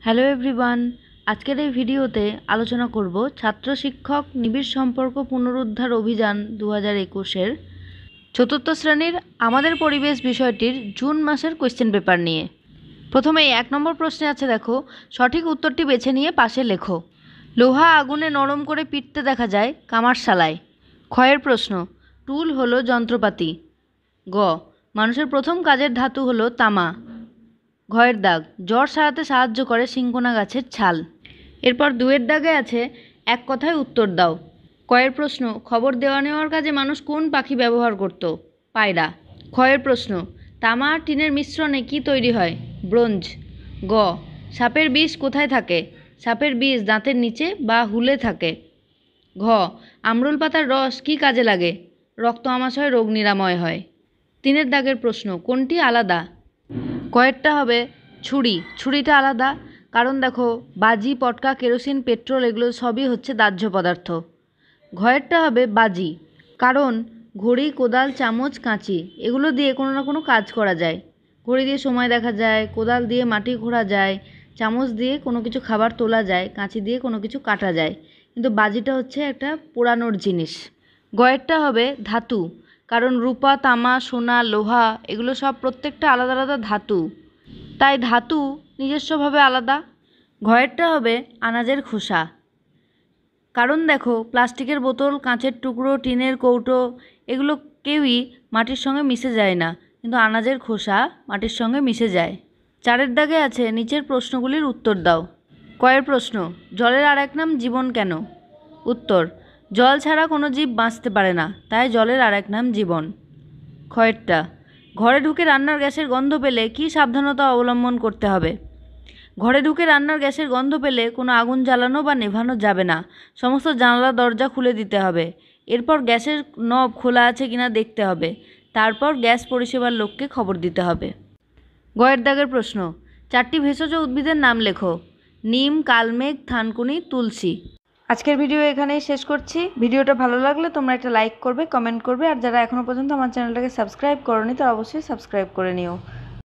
Hello everyone, আজকের এই ভিডিওতে আলোচনা করব ছাত্র শিক্ষক নিবিড় সম্পর্ক পুনরুদ্ধার অভিযান 2021-এর চতুর্থ শ্রেণীর আমাদের পরিবেশ বিষয়টির জুন মাসের কোয়েশ্চেন পেপার নিয়ে। প্রথমেই 1 নম্বর প্রশ্নে আছে, দেখো সঠিক উত্তরটি বেছে নিয়ে পাশে লেখো। লোহা আগুনে নরম করে পিটতে দেখা যায় কামারশালায়। ক্ষয়ের প্রশ্ন, টুল হলো যন্ত্রপাতি। গ, মানুষের প্রথম কাজের ধাতু হলো তামা। ঘয়ের দাগ, জ্বর সারাতে সাহায্য করে সিংকোনা গাছের ছাল। এরপর 2-এর দাগে আছে এক কথায় উত্তর দাও। কয়ের প্রশ্ন, খবর দেওয়া নেওয়ার কাজে মানুষ কোন পাখি ব্যবহার করত? পায়রা। ক্ষয়ের প্রশ্ন, তামা আর টিনের মিশ্রণে কি তৈরি হয়? ব্রোঞ্জ। গ, সাপের বিষ কোথায় থাকে? সাপের বিষ দাঁতের নিচে বা হুলে থাকে। ঘ, আমরুল পাতার রস কি কাজে লাগে? রক্ত আমাশয় রোগ নিরাময় হয়। 3-এর দাগের প্রশ্ন, কোনটি আলাদা? কয়েরটা হবে ছুরি। ছুরিটা আলাদা কারণ দেখো বাজি, পটকা, কেরোসিন, পেট্রোল এগুলো সবই হচ্ছে দাহ্য পদার্থ। ঘয়েরটা হবে বাজি কারণ ঘড়ি, কোদাল, চামচ, কাঁচি এগুলো দিয়ে কোনো না কোনো কাজ করা যায়। ঘড়ি দিয়ে সময় দেখা যায়, কোদাল দিয়ে মাটি খোঁড়া যায়, চামচ দিয়ে কোনো কিছু খাবার তোলা যায়, কাঁচি দিয়ে কোনো কিছু কাটা যায়, কিন্তু বাজিটা হচ্ছে একটা পোড়ানোর জিনিস। গয়েরটা হবে ধাতু কারণ রূপা, তামা, সোনা, লোহা এগুলো সব প্রত্যেকটা আলাদা আলাদা ধাতু, তাই ধাতু নিজস্বভাবে আলাদা। ঘয়েরটা হবে আনাজের খোসা কারণ দেখো প্লাস্টিকের বোতল, কাঁচের টুকরো, টিনের কৌটো এগুলো কেউই মাটির সঙ্গে মিশে যায় না, কিন্তু আনাজের খোসা মাটির সঙ্গে মিশে যায়। 4-এর দাগে আছে নিচের প্রশ্নগুলির উত্তর দাও। কয়ের প্রশ্ন, জলের আর এক নাম জীবন কেন? উত্তর, জল ছাড়া কোনো জীব বাঁচতে পারে না, তাই জলের আর এক নাম জীবন। ক্ষয়েরটা, ঘরে ঢুকে রান্নার গ্যাসের গন্ধ পেলে কী সাবধানতা অবলম্বন করতে হবে? ঘরে ঢুকে রান্নার গ্যাসের গন্ধ পেলে কোনো আগুন জ্বালানো বা নেভানো যাবে না, সমস্ত জানলা দরজা খুলে দিতে হবে। এরপর গ্যাসের নব খোলা আছে কিনা দেখতে হবে, তারপর গ্যাস পরিষেবার লোককে খবর দিতে হবে। গয়ের দাগের প্রশ্ন, 4টি ভেষজ উদ্ভিদের নাম লেখো। নিম, কালমেঘ, থানকুনি, তুলসী। আজকের ভিডিও এখানেই শেষ করছি। ভিডিওটা ভালো লাগলে তোমরা একটা লাইক করবে, কমেন্ট করবে, আর যারা এখনও পর্যন্ত আমার চ্যানেলটাকে সাবস্ক্রাইব করোনি তারা অবশ্যই সাবস্ক্রাইব করে নিও।